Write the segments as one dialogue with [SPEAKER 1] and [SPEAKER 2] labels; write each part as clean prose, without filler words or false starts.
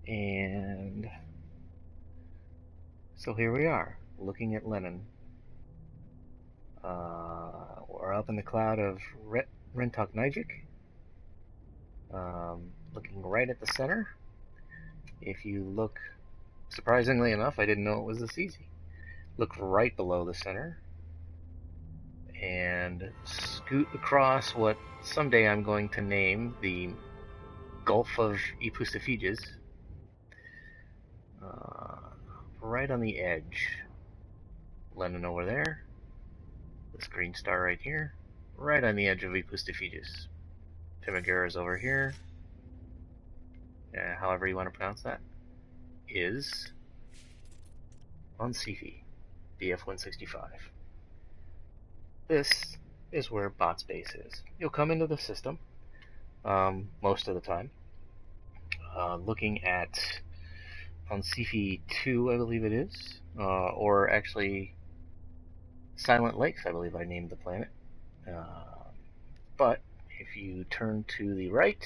[SPEAKER 1] And so here we are, looking at Lenin. We're up in the cloud of Rentok Nijik, looking right at the center. If you look, surprisingly enough, I didn't know it was this easy. Look right below the center and scoot across what someday I'm going to name the Gulf of Epustafidges. Right on the edge. Lenin over there. This green star right here. Right on the edge of Epustafidges. Timagura is over here. However you want to pronounce that. Is on Sifi, BF-165. This is where Bot's base is. You'll come into the system, most of the time, looking at on Sifi 2, I believe it is, or actually Silent Lakes, I believe I named the planet. But if you turn to the right,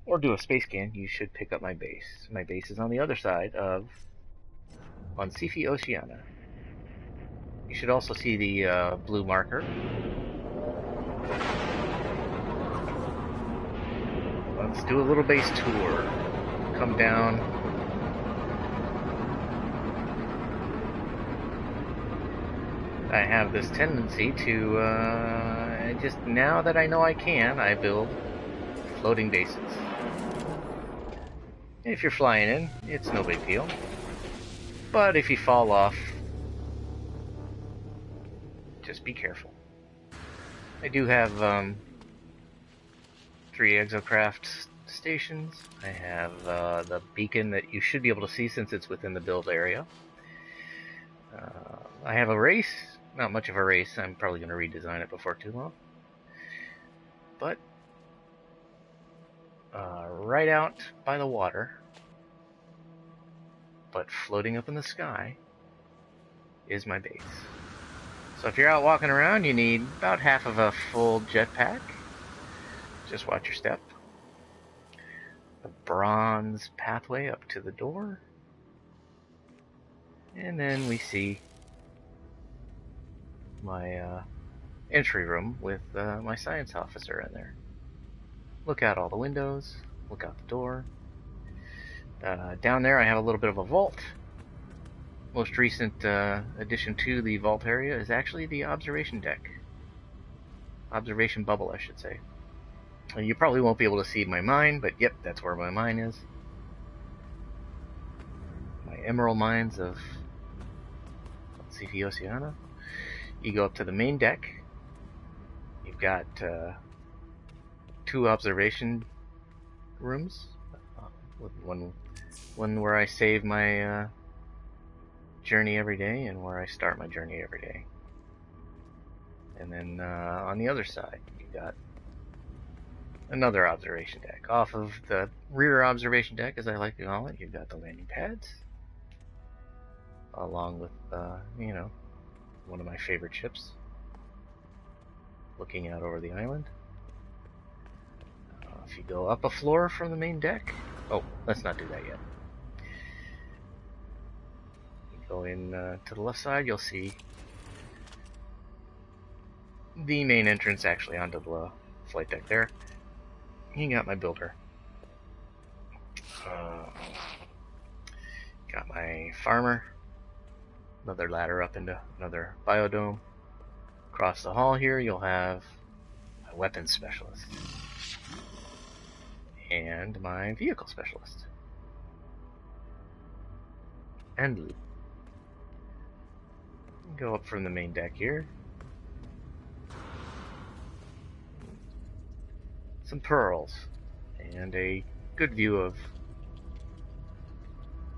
[SPEAKER 1] or do a space scan, you should pick up my base. My base is on the other side of on Sifi Oceana. You should also see the blue marker. Let's do a little base tour. Come down. I have this tendency to, just now that I know I can, I build floating bases. If you're flying in, it's no big deal. But if you fall off, just be careful. I do have 3 exocraft stations. I have the beacon that you should be able to see since it's within the build area. I have a race. Not much of a race. I'm probably going to redesign it before too long. But right out by the water, but floating up in the sky, is my base. So if you're out walking around, you need about half of a full jetpack. Just watch your step. The bronze pathway up to the door. And then we see my entry room with my science officer in there. Look out all the windows. Look out the door. Down there I have a little bit of a vault. Most recent addition to the vault area is actually the observation deck. Observation bubble, I should say. You probably won't be able to see my mine, but yep, that's where my mine is. My emerald mines of Sifi Oceana. You go up to the main deck. You've got 2 observation rooms. One where I save my journey every day, and where I start my journey every day. And then on the other side, you got another observation deck. Off of the rear observation deck, as I like to call it, you've got the landing pads, along with, one of my favorite ships, looking out over the island. If you go up a floor from the main deck, oh, let's not do that yet. You go in to the left side, you'll see the main entrance actually onto the flight deck there. You got my builder. Got my farmer. Another ladder up into another biodome. Across the hall here, you'll have my weapons specialist and my vehicle specialist. And loot. Go up from the main deck here. Some pearls and a good view of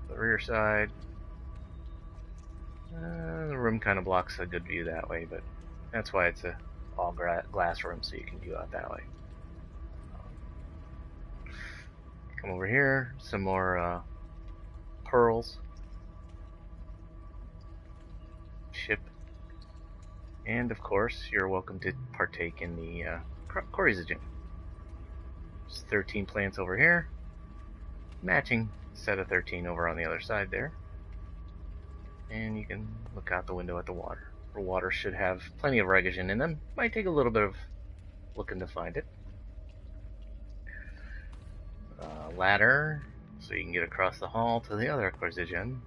[SPEAKER 1] the rear side. The room kind of blocks a good view that way, but that's why it's a all glass room, so you can view out that way. Come over here, some more pearls, ship, and of course you're welcome to partake in the Corizogen. There's 13 plants over here, matching set of 13 over on the other side there. And you can look out the window at the water. The water should have plenty of regogen in them. Might take a little bit of looking to find it. Ladder, so you can get across the hall to the other Corsigen.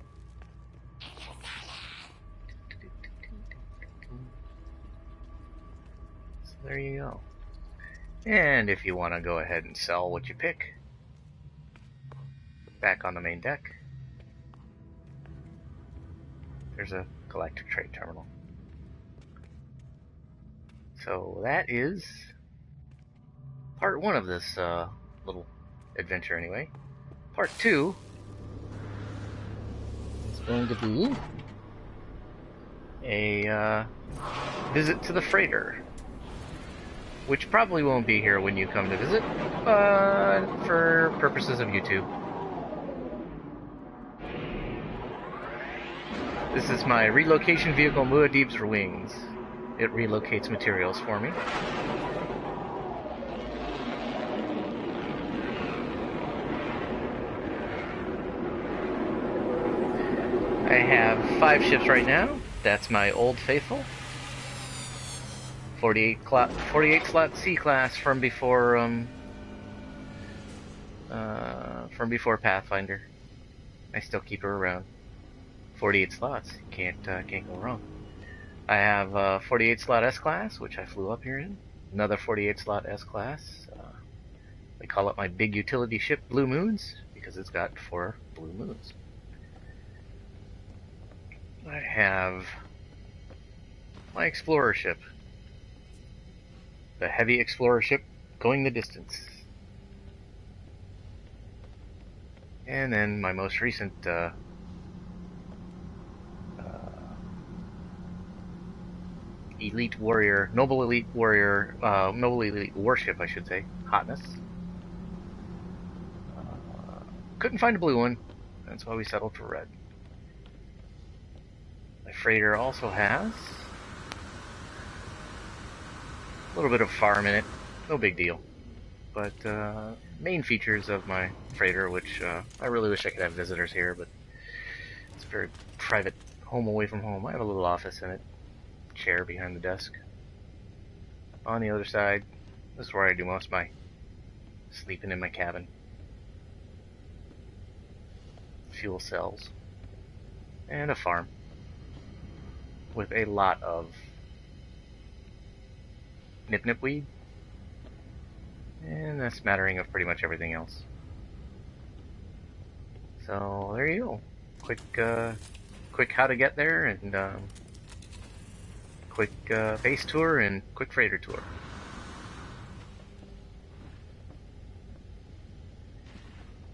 [SPEAKER 1] So there you go. And if you want to go ahead and sell what you pick, back on the main deck, there's a galactic trade terminal. So that is part 1 of this little adventure anyway. Part 2 is going to be a visit to the freighter, which probably won't be here when you come to visit, but for purposes of YouTube. This is my relocation vehicle, Muad'Dib's Wings. It relocates materials for me. I have 5 ships right now. That's my Old Faithful. 48 slot C class from before Pathfinder. I still keep her around. 48 slots. Can't go wrong. I have a 48 slot S class, which I flew up here in. Another 48 slot S class. They call it my big utility ship, Blue Moons, because it's got 4 blue moons. I have my explorer ship, the heavy explorer ship going the distance. And then my most recent elite warrior, noble elite warship, I should say, Hotness. Couldn't find a blue one, that's why we settled for red. My freighter also has a little bit of farm in it, no big deal. But main features of my freighter, which I really wish I could have visitors here, but it's a very private home away from home. I have a little office in it, chair behind the desk. On the other side, this is where I do most of my sleeping in my cabin. Fuel cells. And a farm. With a lot of nip weed. And a smattering of pretty much everything else. So there you go. Quick how to get there, and quick base tour and quick freighter tour.